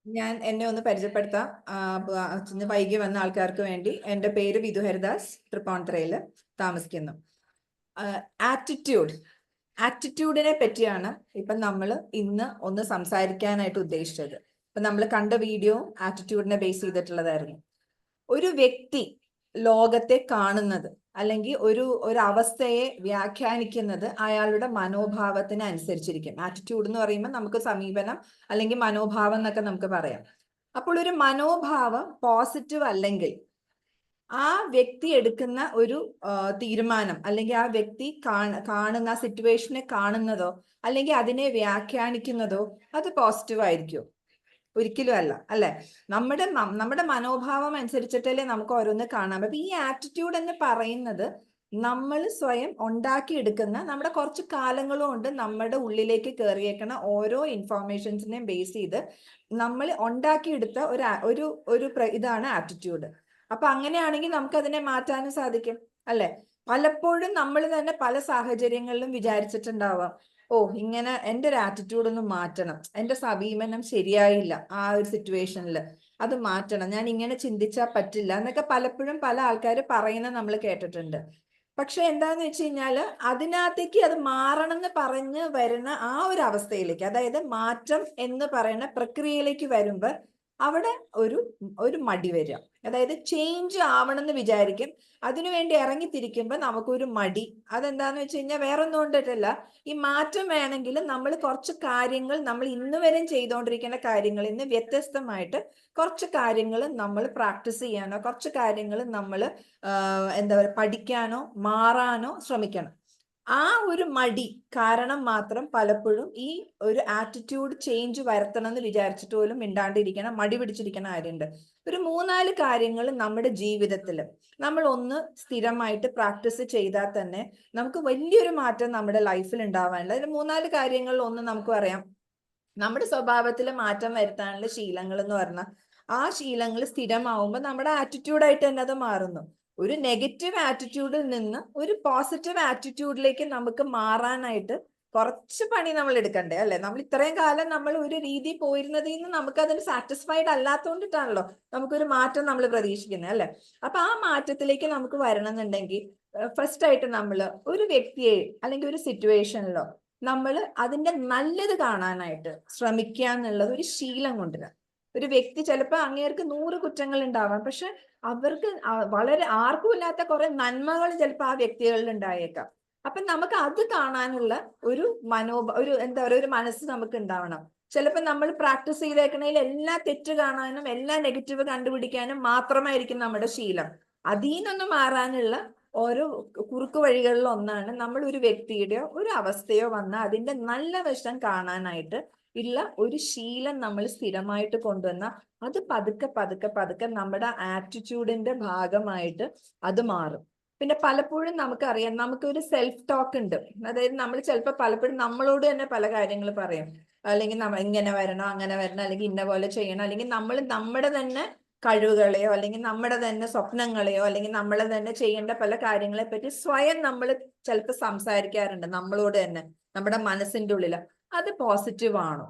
ഞാൻ എന്നെ ഒന്ന് പരിചയപ്പെടുത്താം. ഇന്ന് വൈകി വന്ന ആൾക്കാർക്ക് വേണ്ടി എൻ്റെ പേര് വിധു ഹരിദാസ്, തൃപ്പൂണിത്തുറയിൽ താമസിക്കുന്നു. ആറ്റിറ്റ്യൂഡ് ആറ്റിറ്റ്യൂഡിനെ പറ്റിയാണ് ഇപ്പം നമ്മൾ ഇന്ന് ഒന്ന് സംസാരിക്കാനായിട്ട് ഉദ്ദേശിച്ചത്. ഇപ്പം നമ്മൾ കണ്ട വീഡിയോ ആറ്റിറ്റ്യൂഡിനെ ബേസ് ചെയ്തിട്ടുള്ളതായിരുന്നു. ഒരു വ്യക്തി ലോകത്തെ കാണുന്നത് അല്ലെങ്കിൽ ഒരു അവസ്ഥയെ വ്യാഖ്യാനിക്കുന്നത് അയാളുടെ മനോഭാവത്തിന് അനുസരിച്ചിരിക്കും. ആറ്റിറ്റ്യൂഡ് എന്ന് പറയുമ്പോൾ നമുക്ക് സമീപനം അല്ലെങ്കിൽ മനോഭാവം എന്നൊക്കെ നമുക്ക് പറയാം. അപ്പോൾ ഒരു മനോഭാവം പോസിറ്റീവ് അല്ലെങ്കിൽ ആ വ്യക്തി എടുക്കുന്ന ഒരു തീരുമാനം അല്ലെങ്കിൽ ആ വ്യക്തി കാണുന്ന ആ സിറ്റുവേഷനെ കാണുന്നതോ അല്ലെങ്കിൽ അതിനെ വ്യാഖ്യാനിക്കുന്നതോ അത് പോസിറ്റീവ് ആയിരിക്കും? ഒരിക്കലും അല്ല, അല്ലെ? നമ്മുടെ മനോഭാവം അനുസരിച്ചിട്ടല്ലേ നമുക്ക് ഓരോന്ന് കാണാൻ പറ്റും. ഈ ആറ്റിറ്റ്യൂഡ് എന്ന് പറയുന്നത് നമ്മൾ സ്വയം ഉണ്ടാക്കിയെടുക്കുന്ന നമ്മുടെ കുറച്ച് കാലങ്ങളും കൊണ്ട് നമ്മുടെ ഉള്ളിലേക്ക് കയറിയേക്കണ ഓരോ ഇൻഫോർമേഷൻസിനെയും ബേസ് ചെയ്ത് നമ്മൾ ഉണ്ടാക്കിയെടുത്ത ഇതാണ് ആറ്റിറ്റ്യൂഡ്. അപ്പൊ അങ്ങനെയാണെങ്കിൽ നമുക്ക് അതിനെ മാറ്റാനും സാധിക്കും, അല്ലെ? പലപ്പോഴും നമ്മൾ തന്നെ പല സാഹചര്യങ്ങളിലും വിചാരിച്ചിട്ടുണ്ടാവാം, ഓ ഇങ്ങനെ എൻ്റെ ഒരു ആറ്റിറ്റ്യൂഡ് ഒന്ന് മാറ്റണം, എൻ്റെ സമീപനം ശരിയായില്ല ആ ഒരു സിറ്റുവേഷനിൽ, അത് മാറ്റണം, ഞാൻ ഇങ്ങനെ ചിന്തിച്ചാൽ പറ്റില്ല എന്നൊക്കെ പലപ്പോഴും പല ആൾക്കാർ പറയുന്നത് നമ്മൾ കേട്ടിട്ടുണ്ട്. പക്ഷെ എന്താന്ന് വെച്ച് കഴിഞ്ഞാല് അതിനകത്തേക്ക് അത് മാറണം എന്ന് പറഞ്ഞ് വരുന്ന ആ ഒരു അവസ്ഥയിലേക്ക്, അതായത് മാറ്റം എന്ന് പറയുന്ന പ്രക്രിയയിലേക്ക് വരുമ്പോ അവിടെ ഒരു ഒരു മടി വരിക. അതായത് ചേഞ്ച് ആവണം എന്ന് വിചാരിക്കും, അതിനുവേണ്ടി ഇറങ്ങിത്തിരിക്കുമ്പോൾ നമുക്കൊരു മടി. അതെന്താന്ന് വെച്ച് കഴിഞ്ഞാൽ വേറെ ഒന്നും കൊണ്ടിട്ടല്ല, ഈ മാറ്റം വേണമെങ്കിൽ നമ്മൾ കുറച്ച് കാര്യങ്ങൾ നമ്മൾ ഇന്ന് വരെയും ചെയ്തുകൊണ്ടിരിക്കുന്ന കാര്യങ്ങളിൽ നിന്ന് വ്യത്യസ്തമായിട്ട് കുറച്ച് കാര്യങ്ങൾ നമ്മൾ പ്രാക്ടീസ് ചെയ്യാനോ കുറച്ച് കാര്യങ്ങൾ നമ്മൾ എന്താ പറയുക പഠിക്കാനോ മാറാനോ ശ്രമിക്കണം. ആ ഒരു മടി കാരണം മാത്രം പലപ്പോഴും ഈ ഒരു ആറ്റിറ്റ്യൂഡ് ചേഞ്ച് വരുത്തണം എന്ന് വിചാരിച്ചിട്ട് പോലും മിണ്ടാണ്ടിരിക്കണം, മടി പിടിച്ചിരിക്കുന്ന കാര്യമുണ്ട്. ഒരു മൂന്നാല് കാര്യങ്ങൾ നമ്മുടെ ജീവിതത്തിൽ നമ്മൾ ഒന്ന് സ്ഥിരമായിട്ട് പ്രാക്ടീസ് ചെയ്താൽ തന്നെ നമുക്ക് വലിയൊരു മാറ്റം നമ്മുടെ ലൈഫിൽ ഉണ്ടാവാനുണ്ട്. അതിൽ മൂന്നാല് കാര്യങ്ങളിൽ ഒന്ന് നമുക്ക് പറയാം. നമ്മുടെ സ്വഭാവത്തിൽ മാറ്റം വരുത്താനുള്ള ശീലങ്ങൾ എന്ന് പറഞ്ഞാൽ ആ ശീലങ്ങൾ സ്ഥിരമാവുമ്പോൾ നമ്മുടെ ആറ്റിറ്റ്യൂഡായിട്ട് തന്നെ അത് മാറുന്നു. ഒരു നെഗറ്റീവ് ആറ്റിറ്റ്യൂഡിൽ നിന്ന് ഒരു പോസിറ്റീവ് ആറ്റിറ്റ്യൂഡിലേക്ക് നമുക്ക് മാറാനായിട്ട് കുറച്ച് പണി നമ്മൾ എടുക്കണ്ടേ, അല്ലെ? നമ്മൾ ഇത്രയും കാലം നമ്മൾ ഒരു രീതി പോയിരുന്നതിൽ നിന്ന് നമുക്ക് അതിന് സാറ്റിസ്ഫൈഡ് അല്ലാത്തതുകൊണ്ടിട്ടാണല്ലോ നമുക്കൊരു മാറ്റം നമ്മൾ പ്രതീക്ഷിക്കുന്നത്, അല്ലെ? അപ്പൊ ആ മാറ്റത്തിലേക്ക് നമുക്ക് വരണം എന്നുണ്ടെങ്കിൽ ഫസ്റ്റ് ആയിട്ട് നമ്മൾ ഒരു വ്യക്തിയെ അല്ലെങ്കിൽ ഒരു സിറ്റുവേഷനിലോ നമ്മൾ അതിന്റെ നല്ലത് കാണാനായിട്ട് ശ്രമിക്കുക എന്നുള്ളത് ഒരു ശീലം കൊണ്ടുവരാം. ഒരു വ്യക്തി ചിലപ്പോൾ അങ്ങേർക്ക് 100 കുറ്റങ്ങൾ ഉണ്ടാവാം, പക്ഷെ അവർക്ക് വളരെ ആർക്കും ഇല്ലാത്ത കുറെ നന്മകൾ ചിലപ്പോൾ ആ വ്യക്തികളിൽ ഉണ്ടായേക്കാം. അപ്പൊ നമുക്ക് അത് കാണാനുള്ള ഒരു എന്താ പറയുക ഒരു മനസ്സ് നമുക്ക് ഉണ്ടാവണം. ചിലപ്പോൾ നമ്മൾ പ്രാക്ടീസ് ചെയ്തേക്കണതിൽ എല്ലാ തെറ്റ് കാണാനും എല്ലാ നെഗറ്റീവ് കണ്ടുപിടിക്കാനും മാത്രമായിരിക്കും നമ്മുടെ ശീലം. അതിൽ നിന്നൊന്ന് മാറാനുള്ള ഓരോ കുറുക്കു വഴികളിൽ ഒന്നാണ് നമ്മൾ ഒരു വ്യക്തിയുടെയോ ഒരു അവസ്ഥയോ വന്നാൽ അതിന്റെ നല്ല വശം കാണാനായിട്ട് ഉള്ള ഒരു ശീലം നമ്മൾ സ്ഥിരമായിട്ട് കൊണ്ടുവന്ന അത് പതുക്കെ പതുക്കെ പതുക്കെ നമ്മുടെ ആറ്റിറ്റ്യൂഡിന്റെ ഭാഗമായിട്ട് അത് മാറും. പിന്നെ പലപ്പോഴും നമുക്കറിയാം, നമുക്കൊരു സെൽഫ് ടോക്ക് ഉണ്ട്. അതായത് നമ്മൾ ചിലപ്പോൾ പലപ്പോഴും നമ്മളോട് തന്നെ പല കാര്യങ്ങൾ പറയും, അല്ലെങ്കിൽ നമ്മൾ ഇങ്ങനെ വരണം അങ്ങനെ വരണം അല്ലെങ്കിൽ ഇന്ന പോലെ ചെയ്യണം, അല്ലെങ്കിൽ നമ്മൾ നമ്മുടെ തന്നെ കഴിവുകളെയോ അല്ലെങ്കിൽ നമ്മുടെ തന്നെ സ്വപ്നങ്ങളെയോ അല്ലെങ്കിൽ നമ്മൾ തന്നെ ചെയ്യേണ്ട പല കാര്യങ്ങളെ പറ്റി സ്വയം നമ്മൾ ചിലപ്പോൾ സംസാരിക്കാറുണ്ട് നമ്മളോട് തന്നെ, നമ്മുടെ മനസ്സിന്റെ ഉള്ളിൽ. അത് പോസിറ്റീവ് ആണോ?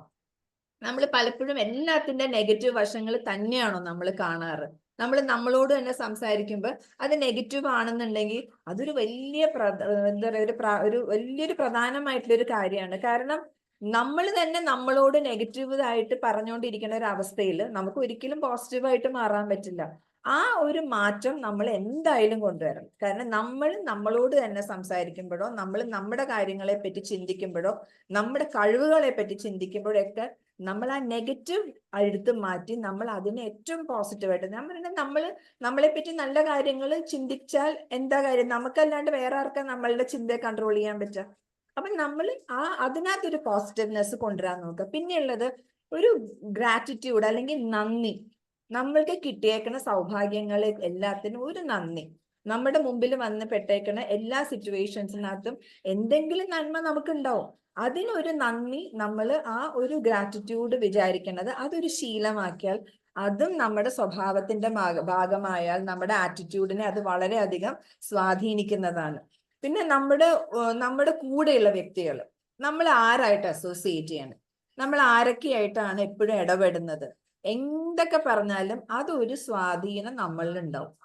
നമ്മൾ പലപ്പോഴും എല്ലാത്തിന്റെ നെഗറ്റീവ് വശങ്ങൾ തന്നെയാണോ നമ്മൾ കാണാറ്? നമ്മൾ നമ്മളോട് തന്നെ സംസാരിക്കുമ്പോൾ അത് നെഗറ്റീവ് ആണെന്നുണ്ടെങ്കിൽ അതൊരു വലിയ എന്താ പറയുക ഒരു വലിയൊരു പ്രധാനമായിട്ടുള്ള ഒരു കാര്യമാണ്. കാരണം നമ്മൾ തന്നെ നമ്മളോട് നെഗറ്റീവ് ആയിട്ട് പറഞ്ഞുകൊണ്ടിരിക്കുന്ന ഒരു അവസ്ഥയിൽ നമുക്ക് ഒരിക്കലും പോസിറ്റീവായിട്ട് മാറാൻ പറ്റില്ല. ആ ഒരു മാറ്റം നമ്മൾ എന്തായാലും കൊണ്ടുവരണം. കാരണം നമ്മൾ നമ്മളോട് തന്നെ സംസാരിക്കുമ്പോഴോ നമ്മൾ നമ്മുടെ കാര്യങ്ങളെ പറ്റി ചിന്തിക്കുമ്പോഴോ നമ്മുടെ കഴിവുകളെ പറ്റി ചിന്തിക്കുമ്പോഴൊക്കെ നമ്മൾ ആ നെഗറ്റീവ് എടുത്ത് മാറ്റി നമ്മൾ അതിനെ ഏറ്റവും പോസിറ്റീവായിട്ട്, ഞാൻ പറയുന്നത് നമ്മൾ നമ്മളെ പറ്റി നല്ല കാര്യങ്ങൾ ചിന്തിച്ചാൽ എന്താ കാര്യം, നമുക്കല്ലാണ്ട് വേറെ ആർക്കാ നമ്മളുടെ ചിന്തയെ കൺട്രോൾ ചെയ്യാൻ പറ്റുക? അപ്പൊ നമ്മൾ അതിനകത്തൊരു പോസിറ്റീവ്നെസ് കൊണ്ടുവരാൻ നോക്കുക. പിന്നെയുള്ളത് ഒരു ഗ്രാറ്റിറ്റ്യൂഡ് അല്ലെങ്കിൽ നന്ദി. നമ്മൾക്ക് കിട്ടിയേക്കുന്ന സൗഭാഗ്യങ്ങളെ എല്ലാത്തിനും ഒരു നന്ദി. നമ്മുടെ മുമ്പിൽ വന്ന് പെട്ടേക്കുന്ന എല്ലാ സിറ്റുവേഷൻസിനകത്തും എന്തെങ്കിലും നന്മ നമുക്ക് ഉണ്ടാവും. അതിനൊരു നന്ദി നമ്മൾ ആ ഒരു ഗ്രാറ്റിറ്റ്യൂഡ് വിചാരിക്കുന്നത് അതൊരു ശീലമാക്കിയാൽ അതും നമ്മുടെ സ്വഭാവത്തിന്റെ ഭാഗമായാൽ നമ്മുടെ ആറ്റിറ്റ്യൂഡിനെ അത് വളരെയധികം സ്വാധീനിക്കുന്നതാണ്. പിന്നെ നമ്മുടെ കൂടെയുള്ള വ്യക്തികൾ, നമ്മൾ ആരായിട്ട് അസോസിയേറ്റ് ചെയ്യണം, നമ്മൾ ആരൊക്കെയായിട്ടാണ് എപ്പോഴും ഇടപെടുന്നത്, എന്തൊക്കെ പറഞ്ഞാലും അതൊരു സ്വാധീനം നമ്മളിൽ ഉണ്ടാവും.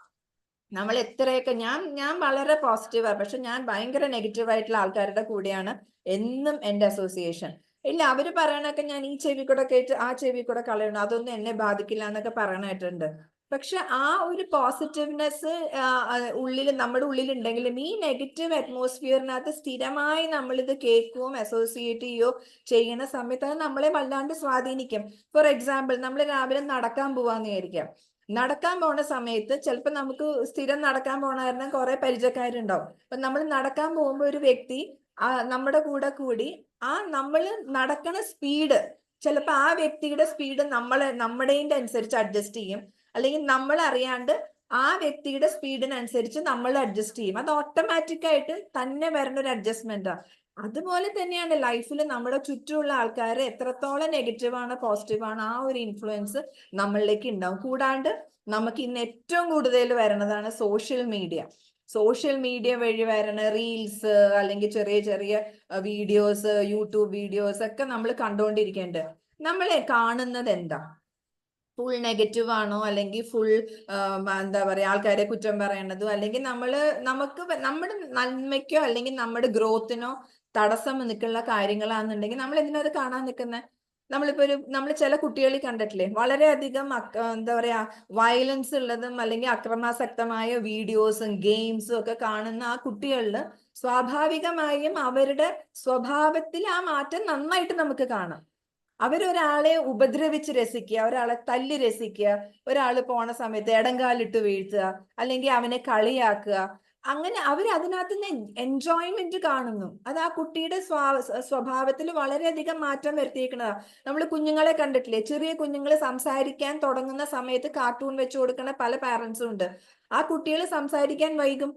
നമ്മൾ എത്രയൊക്കെ ഞാൻ വളരെ പോസിറ്റീവാണ്, പക്ഷെ ഞാൻ ഭയങ്കര നെഗറ്റീവ് ആയിട്ടുള്ള ആൾക്കാരുടെ കൂടെയാണ് എന്നും എൻ്റെ അസോസിയേഷൻ. ഇല്ല, അവര് പറയണൊക്കെ ഞാൻ ഈ ചെവി കൂടെ കേട്ട് ആ ചെവി കൂടെ കളയണം, അതൊന്നും എന്നെ ബാധിക്കില്ല എന്നൊക്കെ പറയണായിട്ടുണ്ട്. പക്ഷെ ആ ഒരു പോസിറ്റീവ്നെസ് ഉള്ളിൽ നമ്മുടെ ഉള്ളിൽ ഉണ്ടെങ്കിലും ഈ നെഗറ്റീവ് അറ്റ്മോസ്ഫിയറിനകത്ത് സ്ഥിരമായി നമ്മളിത് കേൾക്കുകയും അസോസിയേറ്റ് ചെയ്യുകയോ ചെയ്യുന്ന സമയത്ത് അത് നമ്മളെ വല്ലാണ്ട് സ്വാധീനിക്കും. ഫോർ എക്സാമ്പിൾ, നമ്മൾ രാവിലെ നടക്കാൻ പോവാന്ന് വിചാരിക്കാം. നടക്കാൻ പോണ സമയത്ത് ചിലപ്പോൾ നമുക്ക് സ്ഥിരം നടക്കാൻ പോണ കാരണം കുറെ പരിചയക്കാരുണ്ടാവും. അപ്പൊ നമ്മൾ നടക്കാൻ പോകുമ്പോൾ ഒരു വ്യക്തി നമ്മുടെ കൂടെ കൂടി നമ്മൾ നടക്കണ സ്പീഡ്, ചിലപ്പോൾ ആ വ്യക്തിയുടെ സ്പീഡ് നമ്മുടേതിന്റെ അനുസരിച്ച് അഡ്ജസ്റ്റ് ചെയ്യും, അല്ലെങ്കിൽ നമ്മൾ അറിയാണ്ട് ആ വ്യക്തിയുടെ സ്പീഡിനനുസരിച്ച് നമ്മൾ അഡ്ജസ്റ്റ് ചെയ്യും. അത് ഓട്ടോമാറ്റിക് ആയിട്ട് തന്നെ വരുന്ന ഒരു അഡ്ജസ്റ്റ്മെന്റാ. അതുപോലെ തന്നെയാണ് ലൈഫിൽ നമ്മുടെ ചുറ്റുമുള്ള ആൾക്കാർ എത്രത്തോളം നെഗറ്റീവാണ് പോസിറ്റീവാണ് ആ ഒരു ഇൻഫ്ലുവൻസ് നമ്മളിലേക്ക് ഉണ്ടാവും. കൂടാണ്ട് നമുക്ക് ഇന്ന് ഏറ്റവും കൂടുതൽ വരണതാണ് സോഷ്യൽ മീഡിയ. സോഷ്യൽ മീഡിയ വഴി വരണ റീൽസ് അല്ലെങ്കിൽ ചെറിയ ചെറിയ വീഡിയോസ്, യൂട്യൂബ് വീഡിയോസ് ഒക്കെ നമ്മൾ കണ്ടുകൊണ്ടിരിക്കേണ്ടത്. നമ്മളെ കാണുന്നത് എന്താ? ഫുൾ നെഗറ്റീവ് ആണോ, അല്ലെങ്കിൽ ഫുൾ എന്താ പറയാ ആൾക്കാരെ കുറ്റം പറയണതോ, അല്ലെങ്കിൽ നമുക്ക് നമ്മുടെ നന്മയ്ക്കോ അല്ലെങ്കിൽ നമ്മുടെ ഗ്രോത്തിനോ തടസ്സം നിൽക്കുന്ന കാര്യങ്ങളാണെന്നുണ്ടെങ്കിൽ നമ്മൾ എന്തിനാ അത് കാണാൻ നിൽക്കുന്നത്? നമ്മൾ ചില കുട്ടികളിൽ കണ്ടിട്ടില്ലേ, വളരെയധികം എന്താ പറയാ വയലൻസ് ഉള്ളതും അല്ലെങ്കിൽ അക്രമാസക്തമായ വീഡിയോസും ഗെയിംസും ഒക്കെ കാണുന്ന ആ കുട്ടികളിൽ സ്വാഭാവികമായും അവരുടെ സ്വഭാവത്തിൽ ആ മാറ്റം നന്നായിട്ട് നമുക്ക് കാണാം. അവരൊരാളെ ഉപദ്രവിച്ച് രസിക്കുക, ഒരാളെ തല്ലി രസിക്കുക, ഒരാൾ പോണ സമയത്ത് ഇടങ്കാലിട്ട് വീഴ്ത്തുക, അല്ലെങ്കിൽ അവനെ കളിയാക്കുക, അങ്ങനെ അവർ അതിനകത്ത് നിന്ന് എൻജോയ്മെന്റ് കാണുന്നു. അത് ആ കുട്ടിയുടെ സ്വഭാവത്തിൽ വളരെയധികം മാറ്റം വരുത്തിയിരിക്കുന്നതാ. നമ്മൾ കുഞ്ഞുങ്ങളെ കണ്ടിട്ടില്ലേ, ചെറിയ കുഞ്ഞുങ്ങൾ സംസാരിക്കാൻ തുടങ്ങുന്ന സമയത്ത് കാർട്ടൂൺ വെച്ച് കൊടുക്കുന്ന പല പാരന്റ്സും ഉണ്ട്. ആ കുട്ടികൾ സംസാരിക്കാൻ വൈകും.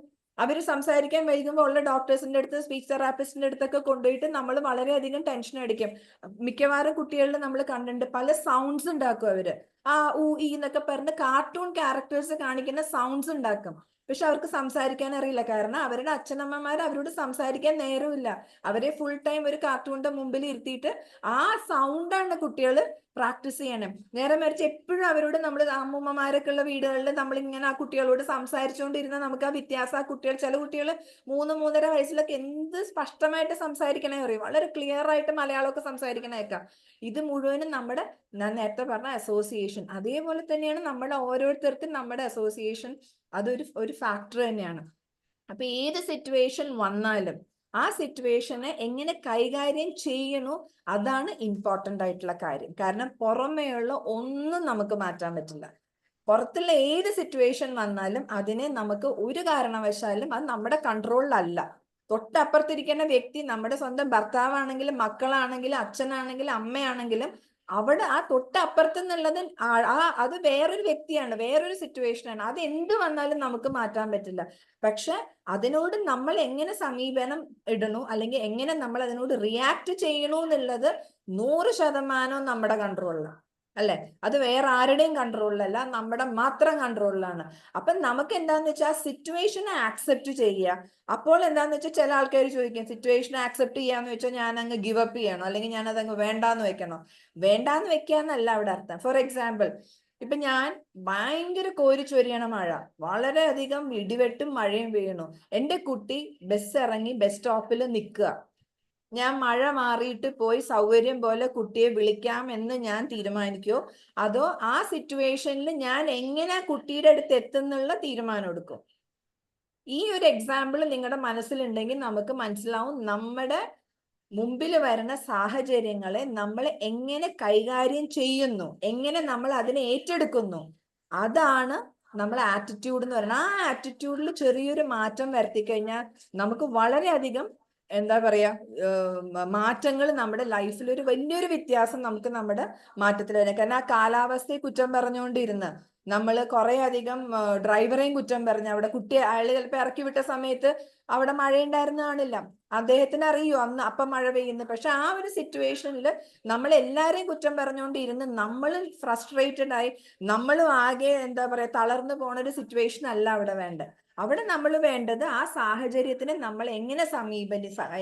സംസാരിക്കാൻ വൈകുമ്പോൾ ഉള്ള ഡോക്ടേഴ്സിന്റെ അടുത്ത്, സ്പീച്ച് തെറാപ്പിസ്റ്റിന്റെ അടുത്തൊക്കെ കൊണ്ടുപോയിട്ട് നമ്മൾ വളരെയധികം ടെൻഷൻ അടിക്കും. മിക്കവാറും കുട്ടികളിൽ നമ്മൾ കണ്ടിട്ടുണ്ട് പല സൗണ്ട്സ് ഉണ്ടാക്കും അവര്. ഊ ഈ എന്നൊക്കെ പറഞ്ഞ് കാർട്ടൂൺ ക്യാരക്ടേഴ്സ് കാണിക്കുന്ന സൗണ്ട്സ് ഉണ്ടാക്കും. പക്ഷെ അവർക്ക് സംസാരിക്കാൻ അറിയില്ല, കാരണം അവരുടെ അച്ഛനമ്മമാർ അവരോട് സംസാരിക്കാൻ നേരമില്ല. അവരെ ഫുൾ ടൈം ഒരു കാർട്ടൂണിന്റെ മുമ്പിൽ ഇരുത്തിയിട്ട് ആ സൗണ്ടാണ് കുട്ടികൾ പ്രാക്ടീസ് ചെയ്യണം. നേരെ മറിച്ച് എപ്പോഴും അവരോട് നമ്മൾ അമ്മൂമ്മമാരൊക്കെ ഉള്ള വീടുകളിൽ നമ്മൾ ഇങ്ങനെ ആ കുട്ടികളോട് സംസാരിച്ചുകൊണ്ടിരുന്ന നമുക്ക് ആ വ്യത്യാസം, ആ കുട്ടികൾ, ചില കുട്ടികൾ 3-3.5 വയസ്സിലൊക്കെ എന്ത് സ്പഷ്ടമായിട്ട് സംസാരിക്കണേ അറിയും, വളരെ ക്ലിയർ ആയിട്ട് മലയാളമൊക്കെ സംസാരിക്കണേക്കാം. ഇത് മുഴുവനും ഞാൻ നേരത്തെ പറഞ്ഞ അസോസിയേഷൻ. അതേപോലെ തന്നെയാണ് നമ്മുടെ ഓരോരുത്തർക്കും നമ്മുടെ അസോസിയേഷൻ അതൊരു ഫാക്ടർ തന്നെയാണ്. അപ്പൊ ഏത് സിറ്റുവേഷൻ വന്നാലും ആ സിറ്റുവേഷനെ എങ്ങനെ കൈകാര്യം ചെയ്യണോ അതാണ് ഇമ്പോർട്ടൻ്റ് ആയിട്ടുള്ള കാര്യം. കാരണം പുറമേയുള്ള ഒന്നും നമുക്ക് മാറ്റാൻ പറ്റില്ല. പുറത്തുള്ള ഏത് സിറ്റുവേഷൻ വന്നാലും അതിനെ നമുക്ക് ഒരു കാരണവശാലും അത് നമ്മുടെ കൺട്രോളിലല്ല. തൊട്ടപ്പുറത്തിരിക്കുന്ന വ്യക്തി നമ്മുടെ സ്വന്തം ഭർത്താവാണെങ്കിലും മക്കളാണെങ്കിലും അച്ഛനാണെങ്കിലും അമ്മയാണെങ്കിലും അവിടെ ആ തൊട്ടപ്പുറത്ത് നിന്നുള്ളത് അത് വേറൊരു വ്യക്തിയാണ്, വേറൊരു സിറ്റുവേഷനാണ്. അത് എന്ത് വന്നാലും നമുക്ക് മാറ്റാൻ പറ്റില്ല. പക്ഷെ അതിനോട് നമ്മൾ എങ്ങനെ സമീപനം ഇടണു, അല്ലെങ്കിൽ എങ്ങനെ നമ്മൾ അതിനോട് റിയാക്ട് ചെയ്യണു എന്നുള്ളത് 100% നമ്മുടെ കൺട്രോളിലാണ്, അല്ലെ? അത് വേറെ ആരുടെയും കൺട്രോളിലല്ല, നമ്മുടെ മാത്രം കൺട്രോളിലാണ്. അപ്പൊ നമുക്ക് എന്താന്ന് വെച്ചാൽ സിറ്റുവേഷനെ ആക്സെപ്റ്റ് ചെയ്യുക. അപ്പോൾ എന്താന്ന് വെച്ചാൽ ചില ആൾക്കാർ ചോദിക്കും, സിറ്റുവേഷനെ ആക്സെപ്റ്റ് ചെയ്യാന്ന് വെച്ചാൽ ഞാൻ അങ്ങ് ഗിവ് അപ്പ് ചെയ്യണോ, അല്ലെങ്കിൽ ഞാൻ അതങ്ങ് വേണ്ടാന്ന് വെക്കണോ? വേണ്ടാന്ന് വെക്കാന്നല്ല അവിടെ അർത്ഥം. ഫോർ എക്സാമ്പിൾ, ഇപ്പൊ ഞാൻ ഭയങ്കര കോരിച്ചൊരിയണ മഴ, വളരെയധികം ഇടിവെട്ടും മഴയും വീണു. എൻ്റെ കുട്ടി ബസ് ഇറങ്ങി ബസ് സ്റ്റോപ്പിൽ നിൽക്കുക. ഞാൻ മഴ മാറിയിട്ട് പോയി സൗകര്യം പോലെ കുട്ടിയെ വിളിക്കാം എന്ന് ഞാൻ തീരുമാനിക്കോ, അതോ ആ സിറ്റുവേഷനിൽ ഞാൻ എങ്ങനെ കുട്ടിയുടെ അടുത്ത് എത്തുന്നുള്ള തീരുമാനം എടുക്കും? ഈ ഒരു എക്സാമ്പിൾ നിങ്ങളുടെ മനസ്സിലുണ്ടെങ്കിൽ നമുക്ക് മനസ്സിലാവും നമ്മുടെ മുമ്പിൽ വരുന്ന സാഹചര്യങ്ങളെ നമ്മൾ എങ്ങനെ കൈകാര്യം ചെയ്യുന്നു, എങ്ങനെ നമ്മൾ അതിനെ ഏറ്റെടുക്കുന്നു, അതാണ് നമ്മൾ ആറ്റിറ്റ്യൂഡ് എന്ന് പറയുന്നത്. ആ ആറ്റിറ്റ്യൂഡിൽ ചെറിയൊരു മാറ്റം വരുത്തി കഴിഞ്ഞാൽ നമുക്ക് വളരെയധികം എന്താ പറയാ മാറ്റങ്ങൾ നമ്മുടെ ലൈഫിൽ ഒരു വലിയൊരു വ്യത്യാസം നമുക്ക് നമ്മുടെ മാറ്റത്തിൽ വരാം. കാരണം ആ കാലാവസ്ഥയെ കുറ്റം പറഞ്ഞുകൊണ്ടിരുന്ന് നമ്മൾ കുറെ അധികം ഡ്രൈവറെയും കുറ്റം പറഞ്ഞ് അവിടെ അയാൾ ചിലപ്പോൾ ഇറക്കി വിട്ട സമയത്ത് അവിടെ മഴയുണ്ടായിരുന്ന കാണില്ല, അദ്ദേഹത്തിന് അറിയോ അന്ന് അപ്പം മഴ പെയ്യുന്നു. പക്ഷെ ആ ഒരു സിറ്റുവേഷനിൽ നമ്മൾ എല്ലാരെയും കുറ്റം പറഞ്ഞുകൊണ്ടിരുന്ന് നമ്മൾ ഫ്രസ്ട്രേറ്റഡ് ആയി നമ്മളും ആകെ എന്താ പറയാ തളർന്നു പോണ ഒരു സിറ്റുവേഷൻ അല്ല അവിടെ വേണ്ടത്. അവിടെ നമ്മൾ വേണ്ടത് ആ സാഹചര്യത്തിനെ നമ്മൾ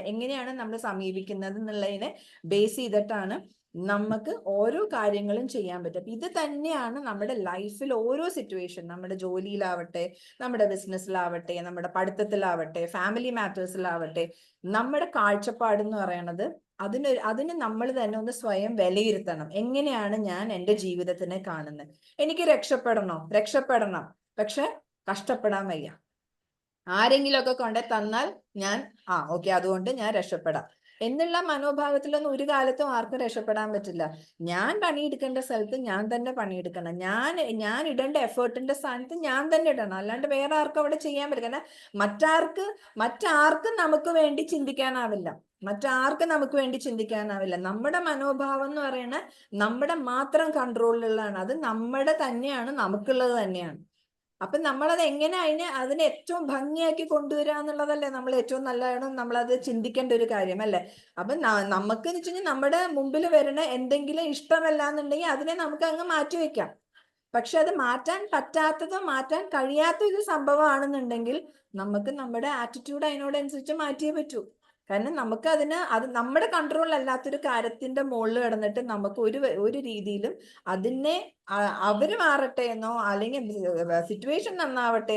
എങ്ങനെയാണ് നമ്മൾ സമീപിക്കുന്നത് എന്നുള്ളതിനെ ബേസ് ചെയ്തിട്ടാണ് നമുക്ക് ഓരോ കാര്യങ്ങളും ചെയ്യാൻ പറ്റും. ഇത് തന്നെയാണ് നമ്മുടെ ലൈഫിൽ ഓരോ സിറ്റുവേഷൻ, നമ്മുടെ ജോലിയിലാവട്ടെ, നമ്മുടെ ബിസിനസ്സിലാവട്ടെ, നമ്മുടെ പഠിത്തത്തിലാവട്ടെ, ഫാമിലി മാറ്റേഴ്സിലാവട്ടെ, നമ്മുടെ കാഴ്ചപ്പാട് എന്ന് പറയണത് അതിന് നമ്മൾ തന്നെ ഒന്ന് സ്വയം വിലയിരുത്തണം. എങ്ങനെയാണ് ഞാൻ എൻ്റെ ജീവിതത്തിനെ കാണുന്നത്? എനിക്ക് രക്ഷപ്പെടണം, പക്ഷെ കഷ്ടപ്പെടാൻ വയ്യ. ആരെങ്കിലും ഒക്കെ കൊണ്ടേ തന്നാൽ ഞാൻ ഓക്കെ, അതുകൊണ്ട് ഞാൻ രക്ഷപ്പെടാം എന്നുള്ള മനോഭാവത്തിലൊന്നും ഒരു കാലത്തും ആർക്കും രക്ഷപ്പെടാൻ പറ്റില്ല. ഞാൻ പണിയെടുക്കേണ്ട സ്ഥലത്ത് ഞാൻ തന്നെ പണിയെടുക്കണം. ഞാൻ ഇടേണ്ട എഫേർട്ടിന്റെ സ്ഥാനത്ത് ഞാൻ തന്നെ ഇടണം. അല്ലാണ്ട് വേറെ ആർക്കും അവിടെ ചെയ്യാൻ പറ്റില്ല. മറ്റാർക്കും നമുക്ക് വേണ്ടി ചിന്തിക്കാനാവില്ല. നമ്മുടെ മനോഭാവം എന്ന് പറയുന്നത് നമ്മുടെ മാത്രം കൺട്രോളിലുള്ളതാണ്. അത് നമ്മുടെ തന്നെയാണ്, നമുക്കുള്ളത് തന്നെയാണ്. അപ്പൊ നമ്മളത് എങ്ങനെ അതിനെ ഏറ്റവും ഭംഗിയാക്കി കൊണ്ടുവരിക എന്നുള്ളതല്ലേ നമ്മൾ ഏറ്റവും നല്ലതാണ് നമ്മളത് ചിന്തിക്കേണ്ട ഒരു കാര്യം അല്ലേ. അപ്പൊ നമുക്ക് എന്ന് വെച്ച് കഴിഞ്ഞാൽ നമ്മുടെ മുമ്പിൽ വരുന്ന എന്തെങ്കിലും ഇഷ്ടമല്ല എന്നുണ്ടെങ്കിൽ അതിനെ നമുക്ക് അങ്ങ് മാറ്റിവെക്കാം. പക്ഷെ അത് മാറ്റാൻ പറ്റാത്തതോ മാറ്റാൻ കഴിയാത്ത ഒരു സംഭവമാണെന്നുണ്ടെങ്കിൽ നമുക്ക് നമ്മുടെ ആറ്റിറ്റ്യൂഡ് അതിനോടനുസരിച്ച് മാറ്റിയേ പറ്റൂ. കാരണം നമുക്ക് അത് നമ്മുടെ കൺട്രോളിലല്ലാത്തൊരു കാര്യത്തിന്റെ മുകളിൽ കിടന്നിട്ട് നമുക്ക് ഒരു രീതിയിലും അതിനെ അവര് മാറട്ടെ എന്നോ അല്ലെങ്കിൽ സിറ്റുവേഷൻ നന്നാവട്ടെ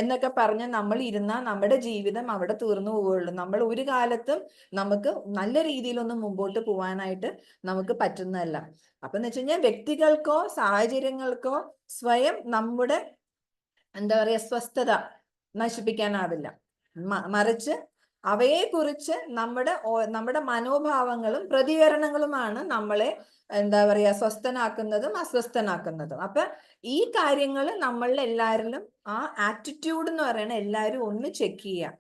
എന്നൊക്കെ പറഞ്ഞ് നമ്മൾ ഇരുന്നാൽ നമ്മുടെ ജീവിതം അവിടെ തീർന്നു പോവുകയുള്ളൂ. നമ്മൾ ഒരു കാലത്തും നമുക്ക് നല്ല രീതിയിലൊന്നും മുമ്പോട്ട് പോകാനായിട്ട് നമുക്ക് പറ്റുന്നതല്ല. അപ്പൊ എന്ന് വെച്ച് കഴിഞ്ഞാൽ വ്യക്തികൾക്കോ സാഹചര്യങ്ങൾക്കോ സ്വയം നമ്മുടെ എന്താ പറയാ സ്വസ്ഥത നശിപ്പിക്കാനാവില്ല. മറിച്ച് അവയെക്കുറിച്ച് നമ്മുടെ മനോഭാവങ്ങളും പ്രതികരണങ്ങളുമാണ് നമ്മളെ എന്താ പറയാ സ്വസ്ഥനാക്കുന്നതും അസ്വസ്ഥനാക്കുന്നതും. അപ്പൊ ഈ കാര്യങ്ങൾ എല്ലാവരിലും ആ ആറ്റിറ്റ്യൂഡ് എന്ന് പറയുന്ന എല്ലാവരും ഒന്ന് ചെക്ക് ചെയ്യുക.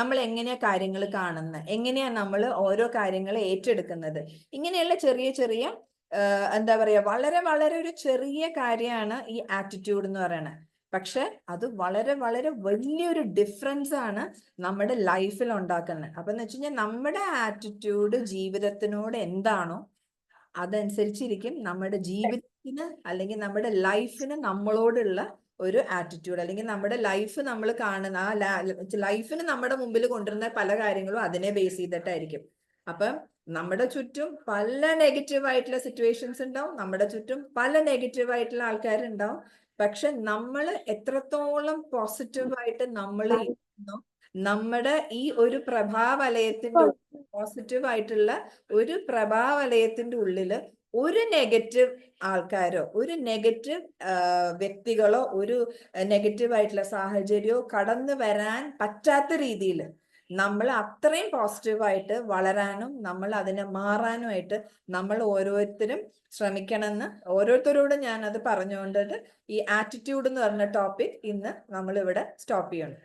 നമ്മൾ എങ്ങനെയാ കാര്യങ്ങൾ കാണുന്നത്, എങ്ങനെയാ നമ്മൾ ഓരോ കാര്യങ്ങൾ ഏറ്റെടുക്കുന്നത്, ഇങ്ങനെയുള്ള ചെറിയ ചെറിയ എന്താ പറയാ വളരെ വളരെ ഒരു ചെറിയ കാര്യമാണ് ഈ ആറ്റിറ്റ്യൂഡ് എന്ന് പറയുന്നത്. പക്ഷെ അത് വളരെ വളരെ വലിയൊരു ഡിഫറൻസ് ആണ് നമ്മുടെ ലൈഫിൽ ഉണ്ടാക്കുന്നത്. അപ്പൊ എന്ന് വെച്ച് കഴിഞ്ഞാൽ നമ്മുടെ ആറ്റിറ്റ്യൂഡ് ജീവിതത്തിനോട് എന്താണോ അതനുസരിച്ചിരിക്കും നമ്മുടെ ജീവിതത്തിന് അല്ലെങ്കിൽ നമ്മുടെ ലൈഫിന് നമ്മളോടുള്ള ഒരു ആറ്റിറ്റ്യൂഡ്, അല്ലെങ്കിൽ നമ്മുടെ ലൈഫ് നമ്മൾ കാണുന്ന ലൈഫിന് നമ്മുടെ മുമ്പിൽ കൊണ്ടുവരുന്ന പല കാര്യങ്ങളും അതിനെ ബേസ് ചെയ്തിട്ടായിരിക്കും. അപ്പം നമ്മുടെ ചുറ്റും പല നെഗറ്റീവ് ആയിട്ടുള്ള സിറ്റുവേഷൻസ് ഉണ്ടാവും, നമ്മുടെ ചുറ്റും പല നെഗറ്റീവ് ആയിട്ടുള്ള ആൾക്കാരുണ്ടാവും. പക്ഷെ നമ്മൾ എത്രത്തോളം പോസിറ്റീവായിട്ട് നമ്മൾ ഇരിക്കുന്നോ, നമ്മുടെ ഈ ഒരു പ്രഭാവലയത്തിന്റെ പോസിറ്റീവ് ആയിട്ടുള്ള ഒരു പ്രഭാവലയത്തിന്റെ ഉള്ളില് ഒരു നെഗറ്റീവ് ആൾക്കാരോ ഒരു നെഗറ്റീവ് വ്യക്തികളോ ഒരു നെഗറ്റീവ് ആയിട്ടുള്ള സാഹചര്യമോ കടന്നു വരാൻ പറ്റാത്ത രീതിയിൽ നമ്മൾ അത്രയും പോസിറ്റീവായിട്ട് വളരാനും നമ്മൾ അതിനെ മാറാനുമായിട്ട് നമ്മൾ ഓരോരുത്തരും ശ്രമിക്കണമെന്ന് ഓരോരുത്തരോടും ഞാൻ അത് പറഞ്ഞുകൊണ്ടിട്ട് ഈ ആറ്റിറ്റ്യൂഡ് എന്ന് പറഞ്ഞ ടോപ്പിക് ഇന്ന് നമ്മൾ ഇവിടെ സ്റ്റോപ്പ് ചെയ്യണം.